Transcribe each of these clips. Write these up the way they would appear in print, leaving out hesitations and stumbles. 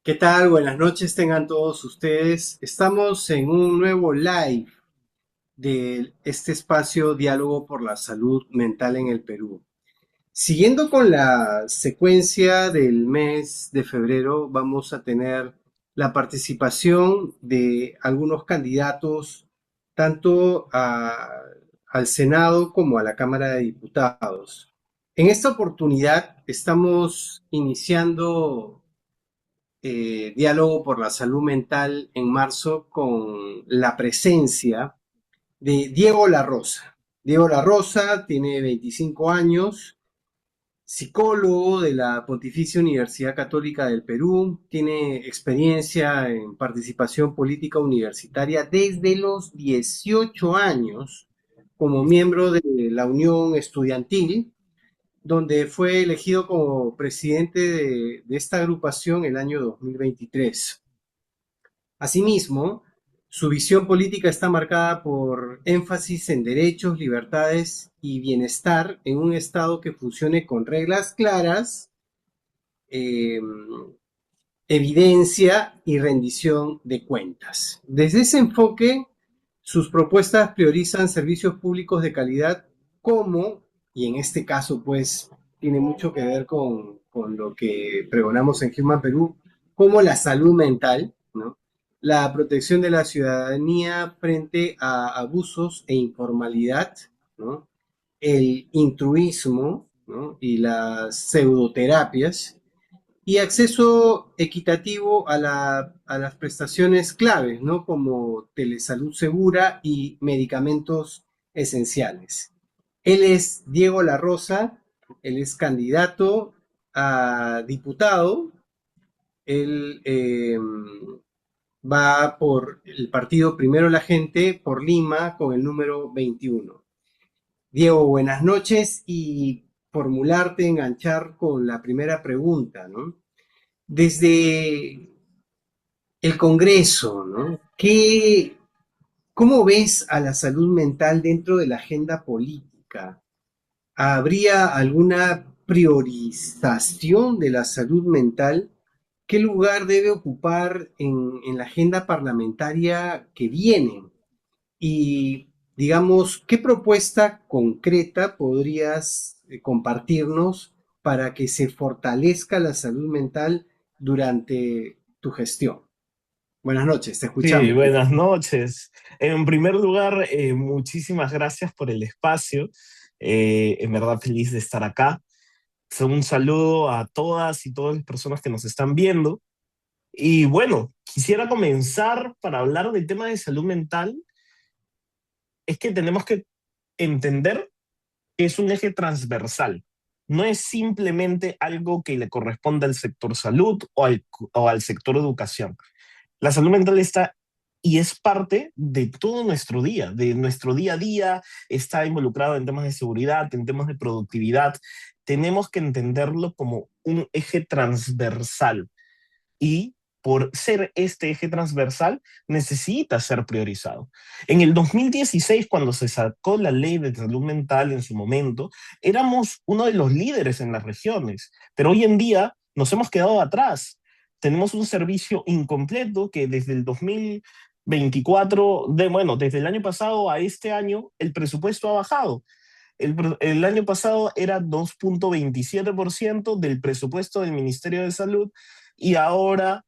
¿Qué tal? Buenas noches tengan todos ustedes. Estamos en un nuevo live de este espacio Diálogo por la Salud Mental en el Perú. Siguiendo con la secuencia del mes de febrero, vamos a tener la participación de algunos candidatos tanto al Senado como a la Cámara de Diputados. En esta oportunidad estamos iniciando Diálogo por la Salud Mental en marzo con la presencia de Diego La Rosa. Diego La Rosa tiene 25 años, psicólogo de la Pontificia Universidad Católica del Perú, tiene experiencia en participación política universitaria desde los 18 años como miembro de la Unión Estudiantil, donde fue elegido como presidente de esta agrupación el año 2023. Asimismo, su visión política está marcada por énfasis en derechos, libertades y bienestar en un Estado que funcione con reglas claras, eh, evidencia y rendición de cuentas. Desde ese enfoque, sus propuestas priorizan servicios públicos de calidad como, y en este caso pues tiene mucho que ver con lo que pregonamos en Human Perú, como la salud mental, ¿no? La protección de la ciudadanía frente a abusos e informalidad, ¿no? El intruismo, ¿no? Y las pseudoterapias, y acceso equitativo a las prestaciones claves, ¿no? Como telesalud segura y medicamentos esenciales. Él es Diego La Rosa, él es candidato a diputado, él va por el partido Primero la Gente por Lima con el número 21. Diego, buenas noches y formularte, enganchar con la primera pregunta, ¿no? Desde el Congreso, ¿no? ¿Cómo ves a la salud mental dentro de la agenda política? ¿Habría alguna priorización de la salud mental? ¿Qué lugar debe ocupar en la agenda parlamentaria que viene? Y, digamos, ¿qué propuesta concreta podrías compartirnos para que se fortalezca la salud mental durante tu gestión? Buenas noches, te Sí, escuchamos. buenas noches. En primer lugar, muchísimas gracias por el espacio. En verdad feliz de estar acá. Un saludo a todas y todas las personas que nos están viendo. Y bueno, quisiera comenzar para hablar del tema de salud mental. Es que tenemos que entender que es un eje transversal. No es simplemente algo que le corresponde al sector salud o al sector educación. La salud mental está y es parte de nuestro día a día, está involucrado en temas de seguridad, en temas de productividad. Tenemos que entenderlo como un eje transversal y por ser este eje transversal necesita ser priorizado. En el 2016, cuando se sacó la ley de salud mental en su momento, éramos uno de los líderes en las regiones, pero hoy en día nos hemos quedado atrás. Tenemos un servicio incompleto que desde el 2024, bueno, desde el año pasado a este año, el presupuesto ha bajado. El año pasado era 2,27% del presupuesto del Ministerio de Salud y ahora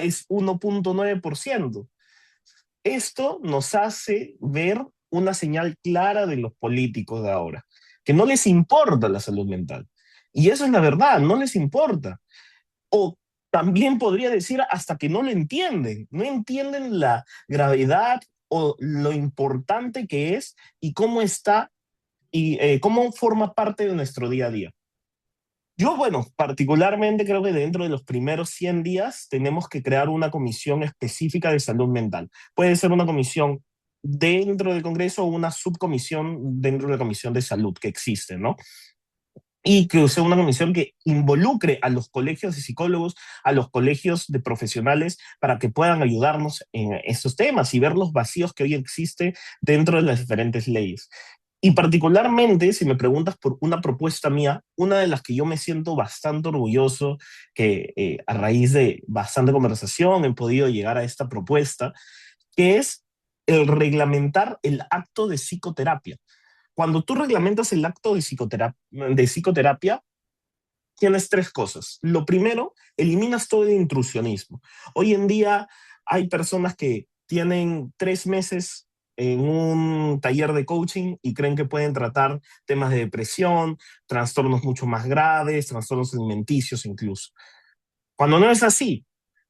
es 1,9%. Esto nos hace ver una señal clara de los políticos de ahora, que no les importa la salud mental. Y eso es la verdad, no les importa. O también podría decir hasta que no lo entienden, no entienden la gravedad o lo importante que es y cómo está y cómo forma parte de nuestro día a día. Yo, bueno, particularmente creo que dentro de los primeros 100 días tenemos que crear una comisión específica de salud mental. Puede ser una comisión dentro del Congreso o una subcomisión dentro de la Comisión de Salud que existe, ¿no? Y que sea una comisión que involucre a los colegios de psicólogos, a los colegios de profesionales, para que puedan ayudarnos en estos temas y ver los vacíos que hoy existen dentro de las diferentes leyes. Y particularmente, si me preguntas por una propuesta mía, una de las que yo me siento bastante orgulloso, que a raíz de bastante conversación he podido llegar a esta propuesta, que es el reglamentar el acto de psicoterapia. Cuando tú reglamentas el acto de psicoterapia, tienes tres cosas. Lo primero, eliminas todo el intrusionismo. Hoy en día hay personas que tienen 3 meses en un taller de coaching y creen que pueden tratar temas de depresión, trastornos mucho más graves, trastornos alimenticios incluso. Cuando no es así,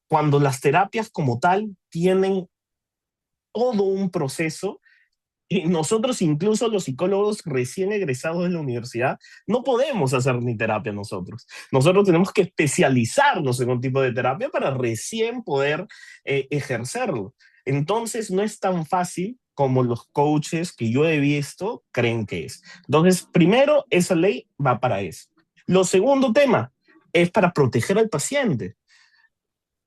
cuando las terapias como tal tienen todo un proceso. Y nosotros, incluso los psicólogos recién egresados de la universidad, no podemos hacer ni terapia nosotros. Nosotros tenemos que especializarnos en un tipo de terapia para recién poder ejercerlo. Entonces, no es tan fácil como los coaches que yo he visto creen que es. Entonces, primero, esa ley va para eso. Lo segundo tema es para proteger al paciente.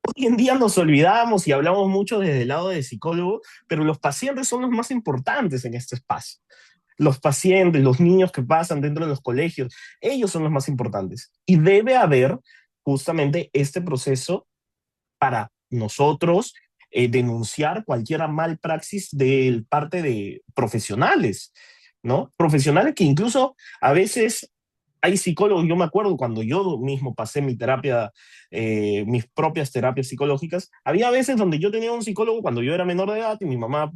Hoy en día nos olvidamos y hablamos mucho desde el lado de psicólogo, pero los pacientes son los más importantes en este espacio. Los pacientes, los niños que pasan dentro de los colegios, ellos son los más importantes. Y debe haber justamente este proceso para nosotros denunciar cualquier mal praxis de parte de profesionales, ¿no? Profesionales que incluso a veces hay psicólogos. Yo me acuerdo cuando yo mismo pasé mi terapia, mis propias terapias psicológicas, había veces donde yo tenía un psicólogo cuando yo era menor de edad y mi mamá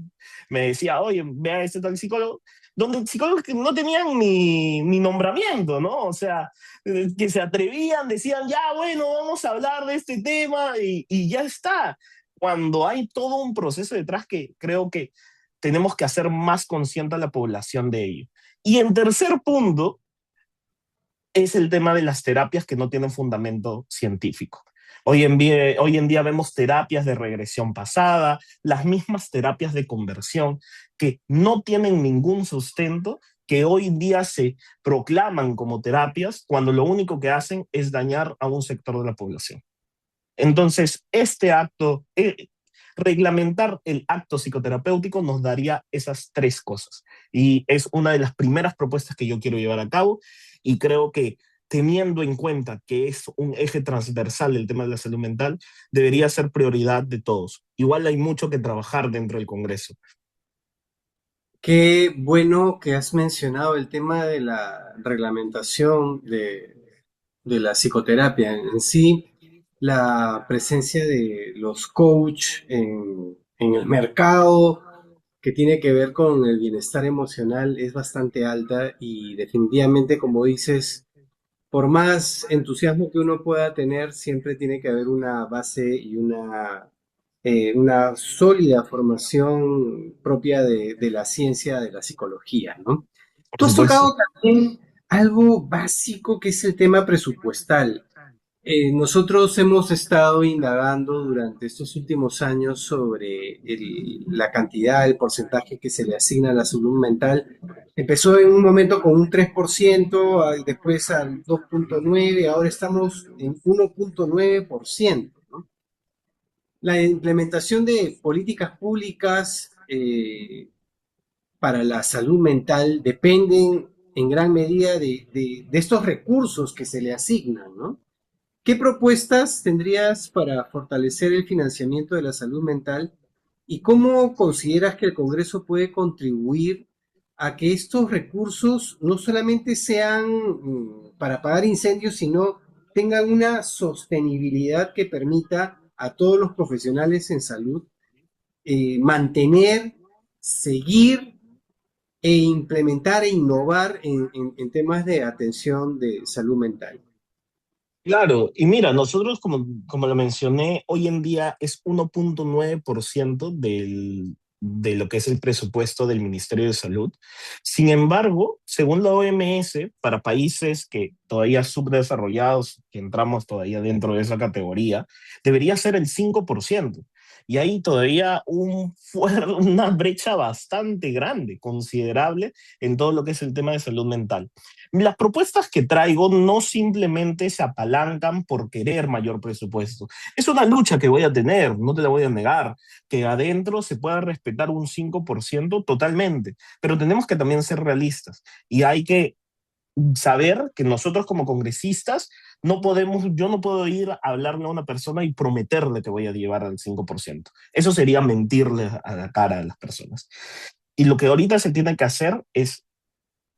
me decía, oye, ve a este tal psicólogo, donde psicólogos que no tenían ni nombramiento, ¿no? O sea, que se atrevían, decían, ya, bueno, vamos a hablar de este tema y ya está. Cuando hay todo un proceso detrás que creo que tenemos que hacer más consciente a la población de ello. Y en tercer punto, es el tema de las terapias que no tienen fundamento científico. Hoy en día vemos terapias de regresión pasada, las mismas terapias de conversión que no tienen ningún sustento, que hoy en día se proclaman como terapias cuando lo único que hacen es dañar a un sector de la población. Entonces, este acto, reglamentar el acto psicoterapéutico nos daría esas tres cosas. Y es una de las primeras propuestas que yo quiero llevar a cabo y creo que teniendo en cuenta que es un eje transversal el tema de la salud mental, debería ser prioridad de todos. Igual hay mucho que trabajar dentro del Congreso. Qué bueno que has mencionado el tema de la reglamentación de la psicoterapia en sí, la presencia de los coach en el mercado que tiene que ver con el bienestar emocional es bastante alta y definitivamente, como dices, por más entusiasmo que uno pueda tener, siempre tiene que haber una base y una sólida formación propia de la ciencia de la psicología, ¿no? Por Tú has supuesto. tocado también algo básico que es el tema presupuestal. Nosotros hemos estado indagando durante estos últimos años sobre la cantidad, el porcentaje que se le asigna a la salud mental. Empezó en un momento con un 3%, después al 2,9%, ahora estamos en 1,9%, ¿no? La implementación de políticas públicas para la salud mental dependen en gran medida de estos recursos que se le asignan, ¿no? ¿Qué propuestas tendrías para fortalecer el financiamiento de la salud mental y cómo consideras que el Congreso puede contribuir a que estos recursos no solamente sean para apagar incendios, sino tengan una sostenibilidad que permita a todos los profesionales en salud mantener, seguir e implementar e innovar en temas de atención de salud mental? Claro, y mira, nosotros, como lo mencioné, hoy en día es 1,9% de lo que es el presupuesto del Ministerio de Salud. Sin embargo, según la OMS, para países que todavía subdesarrollados, que entramos todavía dentro de esa categoría, debería ser el 5%. Y hay todavía una brecha bastante grande, considerable, en todo lo que es el tema de salud mental. Las propuestas que traigo no simplemente se apalancan por querer mayor presupuesto. Es una lucha que voy a tener, no te la voy a negar, que adentro se pueda respetar un 5% totalmente, pero tenemos que también ser realistas y hay que saber que nosotros como congresistas no podemos, yo no puedo ir a hablarle a una persona y prometerle que voy a llevar al 5%. Eso sería mentirle a la cara a las personas. Y lo que ahorita se tiene que hacer es,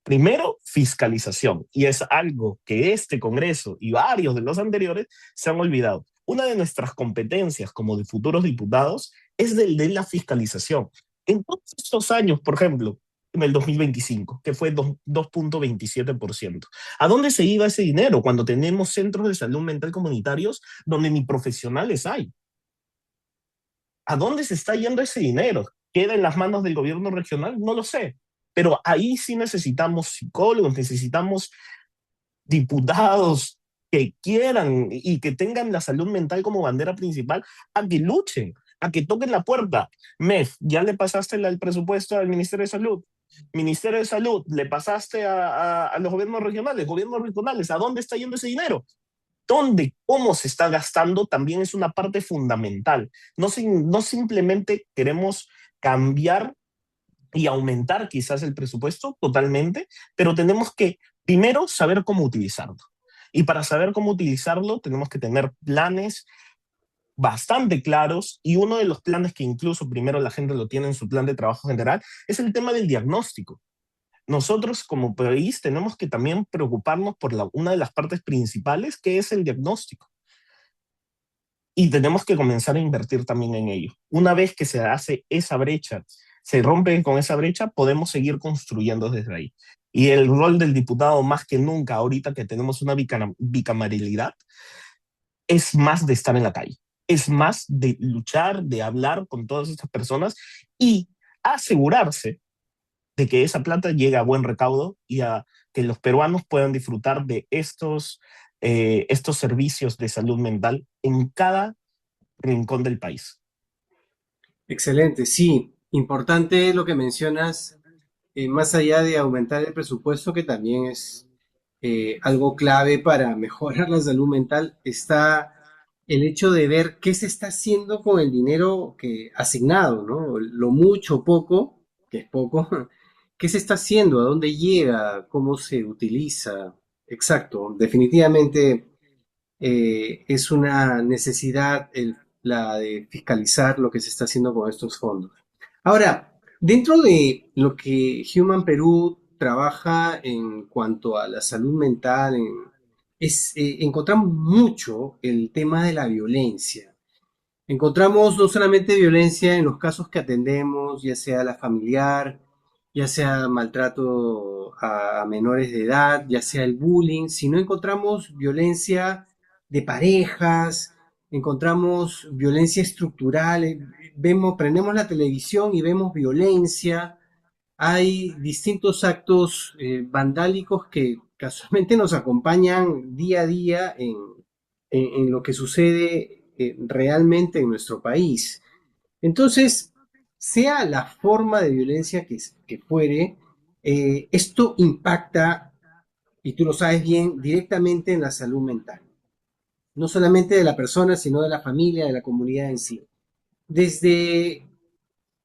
primero, fiscalización. Y es algo que este Congreso y varios de los anteriores se han olvidado. Una de nuestras competencias como de futuros diputados es del de la fiscalización. En todos estos años, por ejemplo, en el 2025, que fue 2,27%. ¿A dónde se iba ese dinero cuando tenemos centros de salud mental comunitarios donde ni profesionales hay? ¿A dónde se está yendo ese dinero? ¿Queda en las manos del gobierno regional? No lo sé. Pero ahí sí necesitamos psicólogos, necesitamos diputados que quieran y que tengan la salud mental como bandera principal, a que luchen, a que toquen la puerta. MEF, ¿ya le pasaste el presupuesto al Ministerio de Salud? Ministerio de Salud, ¿le pasaste a los gobiernos regionales? ¿A dónde está yendo ese dinero? ¿Dónde, cómo se está gastando? También es una parte fundamental. No simplemente queremos cambiar y aumentar quizás el presupuesto totalmente, pero tenemos que primero saber cómo utilizarlo. Y para saber cómo utilizarlo tenemos que tener planes bastante claros y uno de los planes que incluso primero la gente lo tiene en su plan de trabajo general es el tema del diagnóstico. Nosotros como país tenemos que también preocuparnos por una de las partes principales que es el diagnóstico. Y tenemos que comenzar a invertir también en ello. Una vez que se hace esa brecha, se rompe con esa brecha, podemos seguir construyendo desde ahí. Y el rol del diputado, más que nunca, ahorita que tenemos una bicameralidad, es más de estar en la calle, es más de luchar, de hablar con todas estas personas y asegurarse de que esa plata llegue a buen recaudo y a que los peruanos puedan disfrutar de estos servicios de salud mental en cada rincón del país. Excelente, sí, importante lo que mencionas, más allá de aumentar el presupuesto, que también es algo clave para mejorar la salud mental, está el hecho de ver qué se está haciendo con el dinero que asignado, ¿no? Lo mucho o poco, que es poco, qué se está haciendo, a dónde llega, cómo se utiliza. Exacto, definitivamente es una necesidad la de fiscalizar lo que se está haciendo con estos fondos. Ahora, dentro de lo que Human Perú trabaja en cuanto a la salud mental, encontramos mucho el tema de la violencia. Encontramos no solamente violencia en los casos que atendemos, ya sea la familiar, ya sea maltrato a menores de edad, ya sea el bullying, sino encontramos violencia de parejas, encontramos violencia estructural, prendemos la televisión y vemos violencia. Hay distintos actos vandálicos que casualmente nos acompañan día a día en lo que sucede realmente en nuestro país. Entonces, sea la forma de violencia que fuere, esto impacta, y tú lo sabes bien, directamente en la salud mental. No solamente de la persona, sino de la familia, de la comunidad en sí. Desde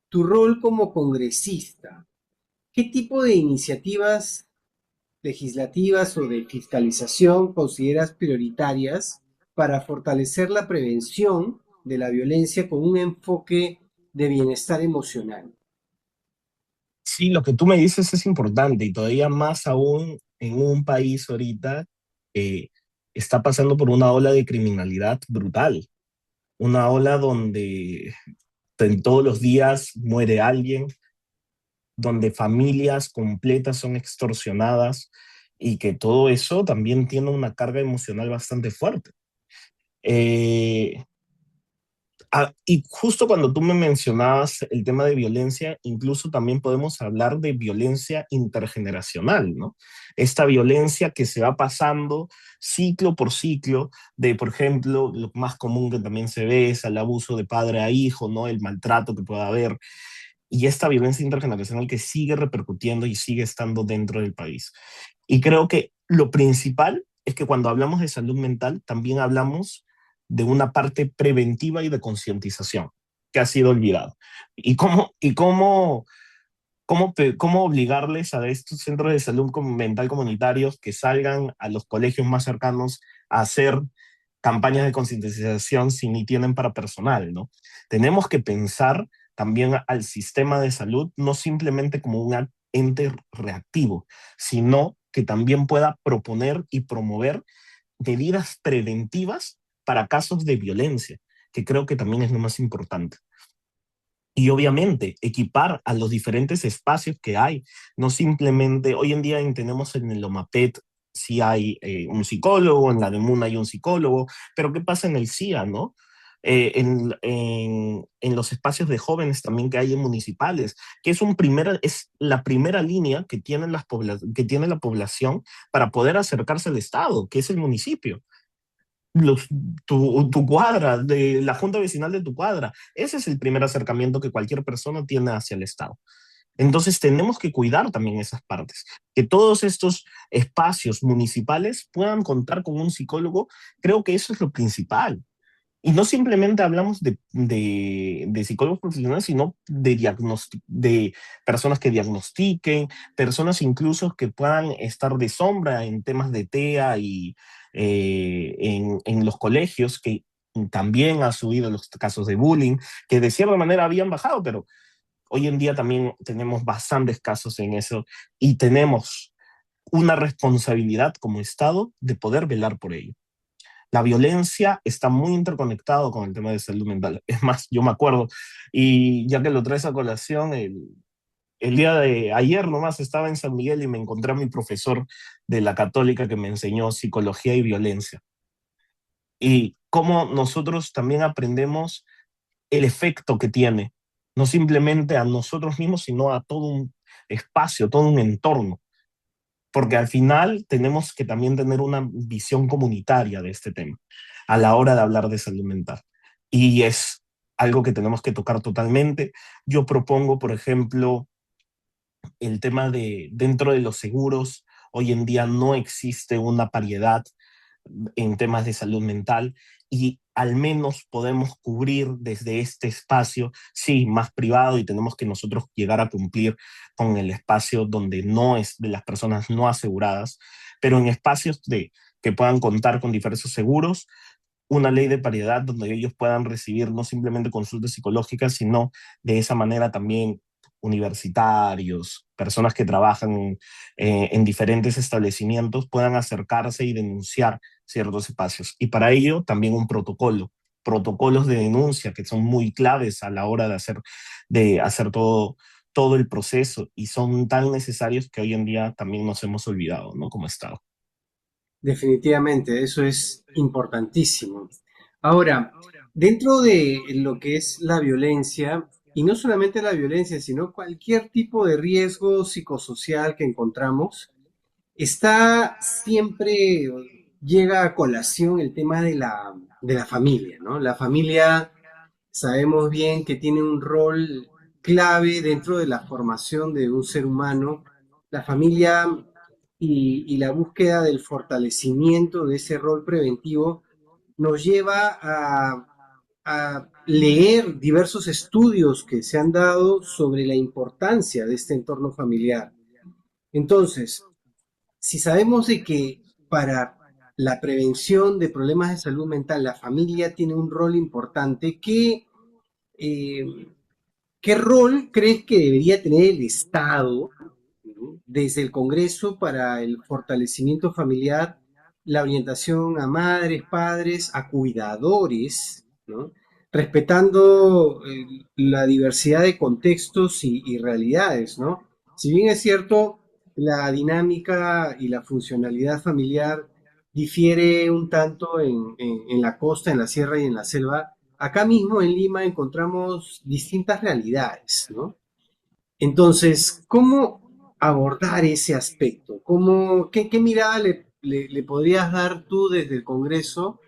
tu rol como congresista, ¿qué tipo de iniciativas legislativas o de fiscalización consideras prioritarias para fortalecer la prevención de la violencia con un enfoque de bienestar emocional? Sí, lo que tú me dices es importante y todavía más aún en un país ahorita que está pasando por una ola de criminalidad brutal, una ola donde en todos los días muere alguien, donde familias completas son extorsionadas y que todo eso también tiene una carga emocional bastante fuerte. Eh, Y justo cuando tú me mencionabas el tema de violencia, incluso también podemos hablar de violencia intergeneracional, ¿no? Esta violencia que se va pasando ciclo por ciclo, de, por ejemplo, lo más común que también se ve es el abuso de padre a hijo, ¿no? El maltrato que pueda haber, y esta violencia intergeneracional que sigue repercutiendo y sigue estando dentro del país. Y creo que lo principal es que cuando hablamos de salud mental, también hablamos de una parte preventiva y de concientización que ha sido olvidado. ¿Cómo obligarles a estos centros de salud mental comunitarios que salgan a los colegios más cercanos a hacer campañas de concientización si ni tienen para personal, ¿no? Tenemos que pensar también al sistema de salud no simplemente como un ente reactivo, sino que también pueda proponer y promover medidas preventivas para casos de violencia, que creo que también es lo más importante. Y obviamente equipar a los diferentes espacios que hay, no simplemente, hoy en día tenemos en el OMAPET, sí hay un psicólogo, en la de MUN hay un psicólogo, pero ¿qué pasa en el CIA, no? En los espacios de jóvenes también que hay en municipales, que es la primera línea que que tiene la población para poder acercarse al Estado, que es el municipio. Los, tu cuadra, de la junta vecinal de tu cuadra. Ese es el primer acercamiento que cualquier persona tiene hacia el Estado. Entonces tenemos que cuidar también esas partes, que todos estos espacios municipales puedan contar con un psicólogo. Creo que eso es lo principal. Y no simplemente hablamos de psicólogos profesionales, sino de personas que diagnostiquen, personas incluso que puedan estar de sombra en temas de TEA y en los colegios, que también ha subido los casos de bullying, que de cierta manera habían bajado, pero hoy en día también tenemos bastantes casos en eso y tenemos una responsabilidad como Estado de poder velar por ello. La violencia está muy interconectado con el tema de salud mental. Es más, yo me acuerdo, y ya que lo traes a colación, el día de ayer nomás estaba en San Miguel y me encontré a mi profesor de la Católica que me enseñó psicología y violencia. Y cómo nosotros también aprendemos el efecto que tiene, no simplemente a nosotros mismos, sino a todo un espacio, todo un entorno, porque al final tenemos que también tener una visión comunitaria de este tema a la hora de hablar de salud mental. Y es algo que tenemos que tocar totalmente. Yo propongo, por ejemplo, el tema de dentro de los seguros, hoy en día no existe una paridad en temas de salud mental y al menos podemos cubrir desde este espacio, sí, más privado y tenemos que nosotros llegar a cumplir con el espacio donde no es de las personas no aseguradas, pero en espacios que puedan contar con diversos seguros, una ley de paridad donde ellos puedan recibir no simplemente consultas psicológicas, sino de esa manera también universitarios, personas que trabajan en diferentes establecimientos puedan acercarse y denunciar ciertos espacios. Y para ello también un protocolo, protocolos de denuncia que son muy claves a la hora de hacer todo el proceso y son tan necesarios que hoy en día también nos hemos olvidado, ¿no? Como Estado. Definitivamente, eso es importantísimo. Ahora, dentro de lo que es la violencia, y no solamente la violencia, sino cualquier tipo de riesgo psicosocial que encontramos, está siempre, llega a colación el tema de la familia, ¿no? La familia sabemos bien que tiene un rol clave dentro de la formación de un ser humano. La familia y la búsqueda del fortalecimiento de ese rol preventivo nos lleva a leer diversos estudios que se han dado sobre la importancia de este entorno familiar. Entonces, si sabemos de que para la prevención de problemas de salud mental la familia tiene un rol importante, eh, ¿qué rol crees que debería tener el Estado, ¿no?, desde el Congreso para el fortalecimiento familiar, la orientación a madres, padres, a cuidadores, ¿no?, respetando la diversidad de contextos y realidades, ¿no? Si bien es cierto, la dinámica y la funcionalidad familiar difiere un tanto en la costa, en la sierra y en la selva, acá mismo en Lima encontramos distintas realidades, ¿no? Entonces, ¿cómo abordar ese aspecto? ¿Qué mirada le podrías dar tú desde el Congreso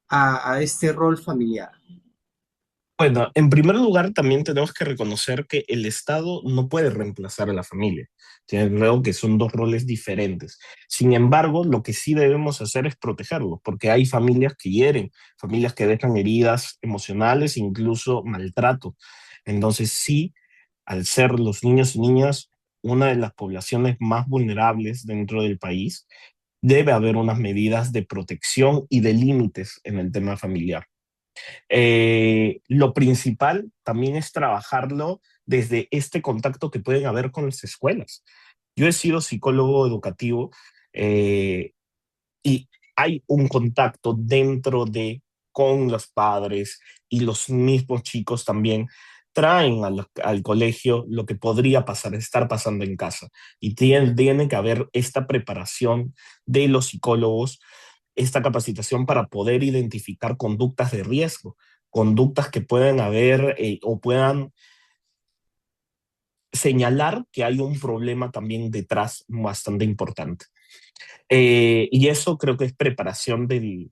a este rol familiar? Bueno, en primer lugar, también tenemos que reconocer que el Estado no puede reemplazar a la familia. Creo que son dos roles diferentes. Sin embargo, lo que sí debemos hacer es protegerlos, porque hay familias que hieren, familias que dejan heridas emocionales, incluso maltrato. Entonces, sí, al ser los niños y niñas una de las poblaciones más vulnerables dentro del país, debe haber unas medidas de protección y de límites en el tema familiar. Lo principal también es trabajarlo desde este contacto que pueden haber con las escuelas. Yo he sido psicólogo educativo eh, y hay un contacto dentro de con los padres y los mismos chicos también traen al colegio lo que podría pasar, estar pasando en casa. Y tiene que haber esta preparación de los psicólogos, esta capacitación para poder identificar conductas de riesgo, conductas que pueden haber o puedan señalar que hay un problema también detrás bastante importante. Y eso creo que es preparación de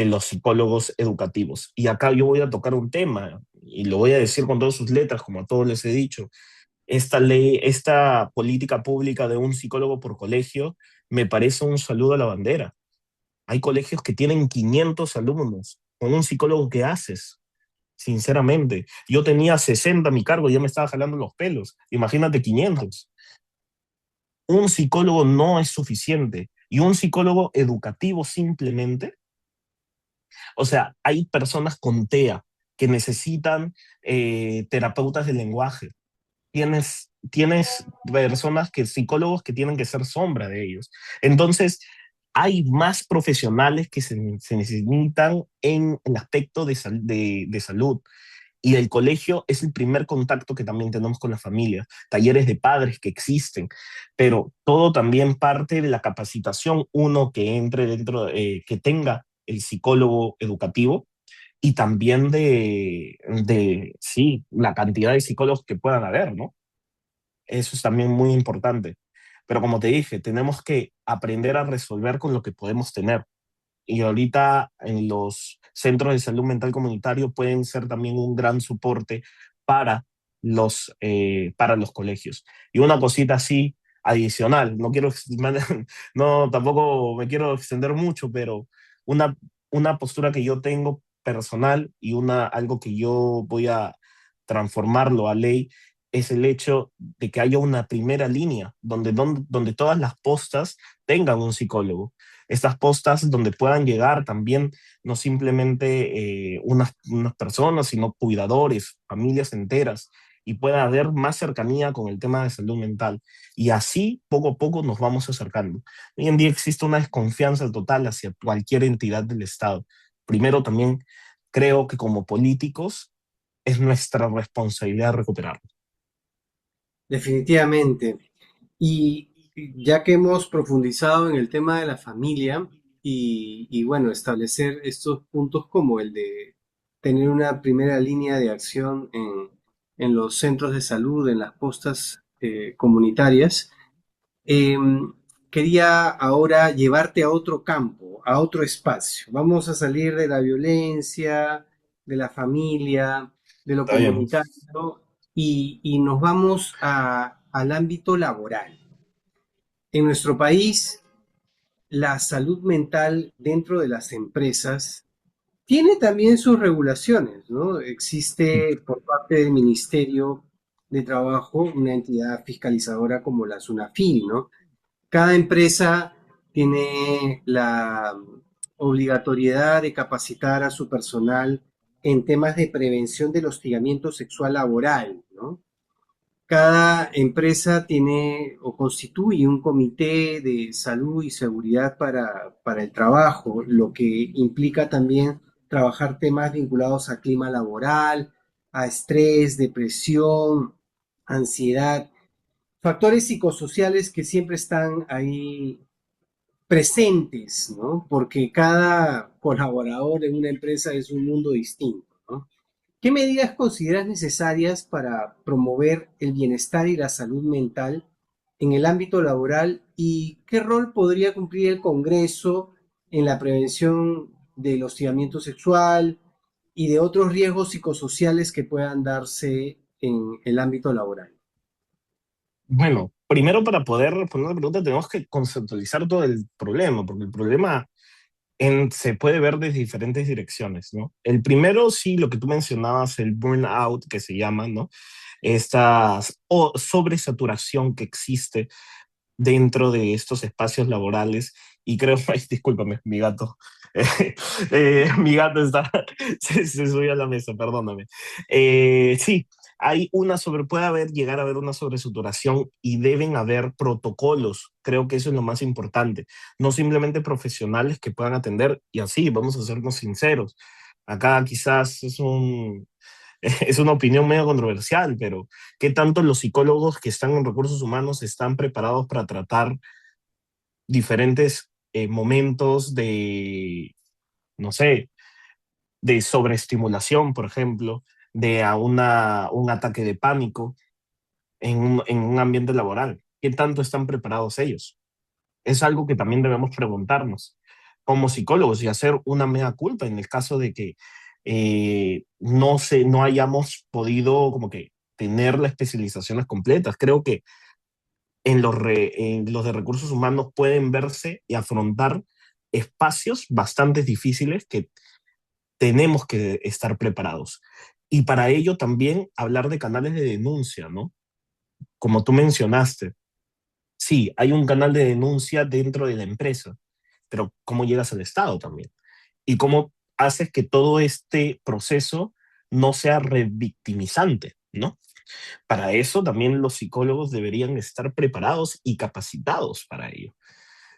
los psicólogos educativos. Y acá yo voy a tocar un tema, y lo voy a decir con todas sus letras, como a todos les he dicho. Esta ley, esta política pública de un psicólogo por colegio, me parece un saludo a la bandera. Hay colegios que tienen 500 alumnos. Con un psicólogo, ¿qué haces? Sinceramente, yo tenía 60 a mi cargo y ya me estaba jalando los pelos. Imagínate 500. Un psicólogo no es suficiente. Y un psicólogo educativo simplemente, o sea, hay personas con TEA que necesitan terapeutas del lenguaje. Tienes personas que, psicólogos que tienen que ser sombra de ellos. Entonces, hay más profesionales que se necesitan en el aspecto de salud. Y el colegio es el primer contacto que también tenemos con la familia, talleres de padres que existen, pero todo también parte de la capacitación, uno que entre dentro, que tenga el psicólogo educativo y también sí, la cantidad de psicólogos que puedan haber, ¿no? Eso es también muy importante. Pero como te dije, tenemos que aprender a resolver con lo que podemos tener. Y ahorita en los centros de salud mental comunitario pueden ser también un gran soporte para para los colegios. Y una cosita así adicional, no quiero, no, tampoco me quiero extender mucho, pero una, una postura que yo tengo personal y algo que yo voy a transformarlo a ley es el hecho de que haya una primera línea donde todas las postas tengan un psicólogo, estas postas donde puedan llegar también no simplemente unas personas, sino cuidadores, familias enteras, y pueda haber más cercanía con el tema de salud mental. Y así, poco a poco, nos vamos acercando. Hoy en día existe una desconfianza total hacia cualquier entidad del Estado. Primero, también creo que como políticos es nuestra responsabilidad recuperarlo. Definitivamente. Y ya que hemos profundizado en el tema de la familia y bueno, establecer estos puntos como el de tener una primera línea de acción en los centros de salud, en las postas comunitarias, quería ahora llevarte a otro campo, a otro espacio. Vamos a salir de la violencia, de la familia, de lo Está bien. comunitario y nos vamos al ámbito laboral. En nuestro país, la salud mental dentro de las empresas tiene también sus regulaciones, ¿no? Existe por parte del Ministerio de Trabajo una entidad fiscalizadora como la SUNAFIL, ¿no? Cada empresa tiene la obligatoriedad de capacitar a su personal en temas de prevención del hostigamiento sexual laboral, ¿no? Cada empresa tiene o constituye un comité de salud y seguridad para el trabajo, lo que implica también trabajar temas vinculados a clima laboral, a estrés, depresión, ansiedad, factores psicosociales que siempre están ahí presentes, ¿no? Porque cada colaborador en una empresa es un mundo distinto, ¿no? ¿Qué medidas consideras necesarias para promover el bienestar y la salud mental en el ámbito laboral y qué rol podría cumplir el Congreso en la prevención del hostigamiento sexual y de otros riesgos psicosociales que puedan darse en el ámbito laboral? Bueno, primero para poder responder la pregunta tenemos que conceptualizar todo el problema, porque el problema se puede ver desde diferentes direcciones, ¿no? El primero, sí, lo que tú mencionabas, el burnout, que se llama, ¿no? Esta sobresaturación que existe dentro de estos espacios laborales. Y creo, ay, discúlpame, mi gato. Mi gato está, se subió a la mesa, perdóname. Sí, puede haber, llegar a haber una sobresaturación y deben haber protocolos. Creo que eso es lo más importante. No simplemente profesionales que puedan atender, y así, vamos a sernos sinceros. Acá quizás es una opinión medio controversial, pero ¿qué tanto los psicólogos que están en recursos humanos están preparados para tratar diferentes momentos de, no sé, de sobreestimulación, por ejemplo, de un ataque de pánico en un ambiente laboral? ¿Qué tanto están preparados ellos? Es algo que también debemos preguntarnos como psicólogos y hacer una mea culpa en el caso de que no hayamos podido como que tener las especializaciones completas. Creo que en los de recursos humanos pueden verse y afrontar espacios bastante difíciles que tenemos que estar preparados. Y para ello también hablar de canales de denuncia, ¿no? Como tú mencionaste, sí, hay un canal de denuncia dentro de la empresa, pero ¿cómo llegas al Estado también? ¿Y cómo haces que todo este proceso no sea revictimizante, ¿no? Para eso también los psicólogos deberían estar preparados y capacitados para ello.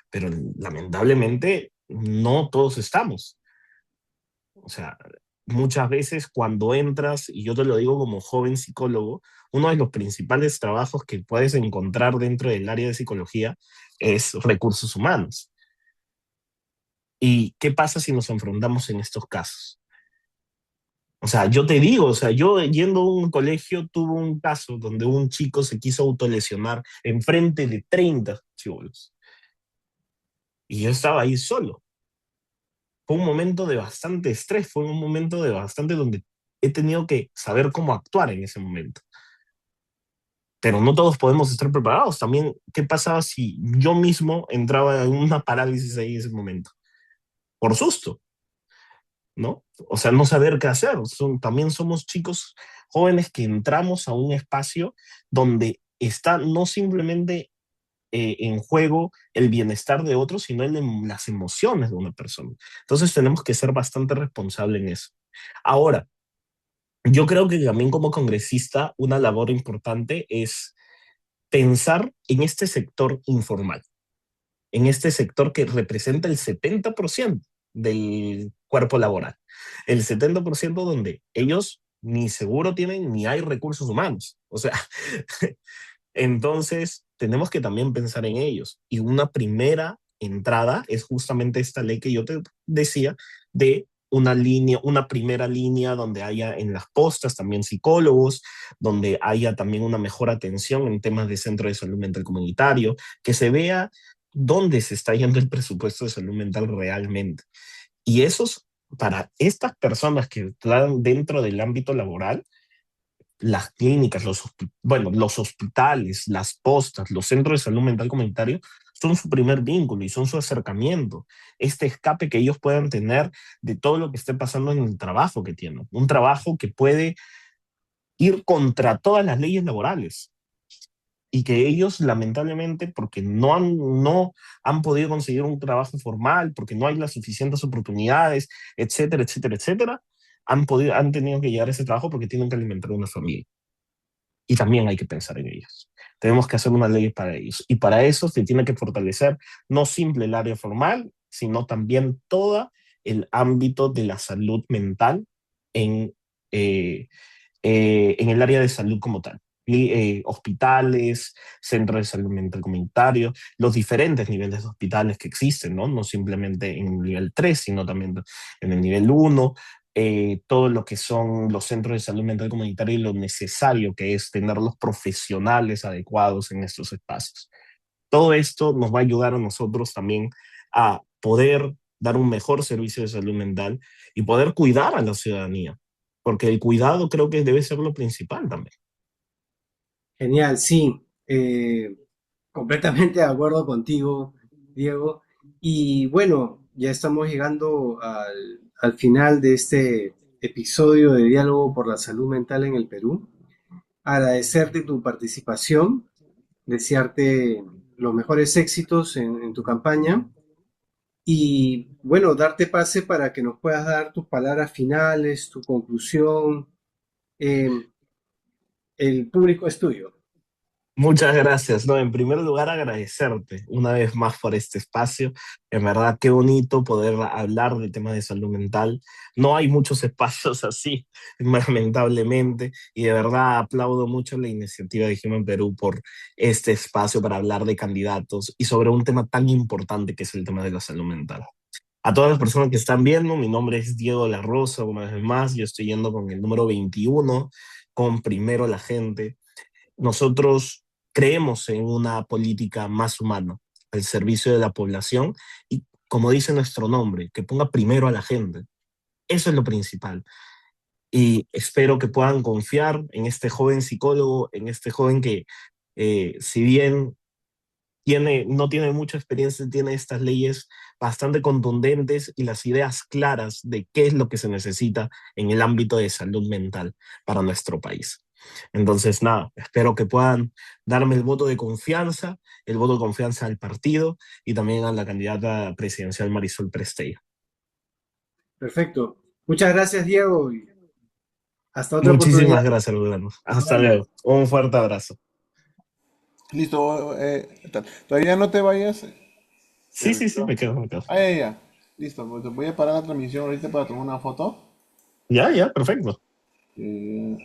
Pero lamentablemente no todos estamos. O sea, muchas veces cuando entras, y yo te lo digo como joven psicólogo, uno de los principales trabajos que puedes encontrar dentro del área de psicología es recursos humanos. ¿Y qué pasa si nos enfrentamos en estos casos? O sea, yo te digo, o sea, yo yendo a un colegio tuve un caso donde un chico se quiso autolesionar enfrente de 30 chibolos. Y yo estaba ahí solo. Fue un momento de bastante estrés, fue un momento de bastante donde he tenido que saber cómo actuar en ese momento. Pero no todos podemos estar preparados. También, ¿qué pasaba si yo mismo entraba en una parálisis ahí en ese momento? Por susto, ¿no? O sea, no saber qué hacer. También somos chicos jóvenes que entramos a un espacio donde está no simplemente en juego el bienestar de otros, sino las emociones de una persona. Entonces tenemos que ser bastante responsables en eso. Ahora, yo creo que también como congresista una labor importante es pensar en este sector informal, en este sector que representa el 70% del cuerpo laboral, el 70% donde ellos ni seguro tienen ni hay recursos humanos. O sea, entonces tenemos que también pensar en ellos. Y una primera entrada es justamente esta ley que yo te decía de una línea, una primera línea donde haya en las postas también psicólogos, donde haya también una mejor atención en temas de centro de salud mental comunitario, que se vea dónde se está yendo el presupuesto de salud mental realmente. Y esos, para estas personas que están dentro del ámbito laboral, las clínicas, los hospitales, las postas, los centros de salud mental comunitario son su primer vínculo y son su acercamiento, este escape que ellos puedan tener de todo lo que esté pasando en el trabajo que tienen, un trabajo que puede ir contra todas las leyes laborales y que ellos lamentablemente, porque no han podido conseguir un trabajo formal, porque no hay las suficientes oportunidades, etcétera, etcétera, etcétera, han tenido que llegar a ese trabajo porque tienen que alimentar una familia. Y también hay que pensar en ellos. Tenemos que hacer una ley para ellos. Y para eso se tiene que fortalecer no simple el área formal, sino también todo el ámbito de la salud mental en, eh, en el área de salud como tal. Hospitales, centros de salud mental comunitario, los diferentes niveles de hospitales que existen, ¿no? No simplemente en el nivel 3 sino también en el nivel 1 todo lo que son los centros de salud mental comunitaria y lo necesario que es tener los profesionales adecuados en estos espacios. Todo esto nos va a ayudar a nosotros también a poder dar un mejor servicio de salud mental y poder cuidar a la ciudadanía, porque el cuidado creo que debe ser lo principal también. Genial, sí. Completamente de acuerdo contigo, Diego. Y bueno, ya estamos llegando al final de este episodio de Diálogo por la Salud Mental en el Perú. Agradecerte tu participación, desearte los mejores éxitos en tu campaña y bueno, darte pase para que nos puedas dar tus palabras finales, tu conclusión. Eh, el público es tuyo. Muchas gracias. No, en primer lugar, agradecerte una vez más por este espacio. En verdad, qué bonito poder hablar de temas de salud mental. No hay muchos espacios así, lamentablemente, y de verdad aplaudo mucho la iniciativa de Human Perú por este espacio para hablar de candidatos y sobre un tema tan importante que es el tema de la salud mental. A todas las personas que están viendo, mi nombre es Diego La Rosa, una vez más, yo estoy yendo con el número 21, con Primero la Gente. Nosotros creemos en una política más humana, al servicio de la población y, como dice nuestro nombre, que ponga primero a la gente. Eso es lo principal. Y espero que puedan confiar en este joven psicólogo, en este joven que, si bien no tiene mucha experiencia, tiene estas leyes bastante contundentes y las ideas claras de qué es lo que se necesita en el ámbito de salud mental para nuestro país. Entonces, nada, espero que puedan darme el voto de confianza al partido y también a la candidata presidencial Marisol Prestella. Perfecto. Muchas gracias, Diego, y hasta otra oportunidad. Muchísimas gracias, Lugano. Nos Hasta vemos. luego. Un fuerte abrazo. Listo, todavía no te vayas. Sí, sí, sí, me quedo, me quedo. Ah, ya, ya. Listo, pues voy a parar la transmisión ahorita para tomar una foto. Ya, ya, perfecto. Eh,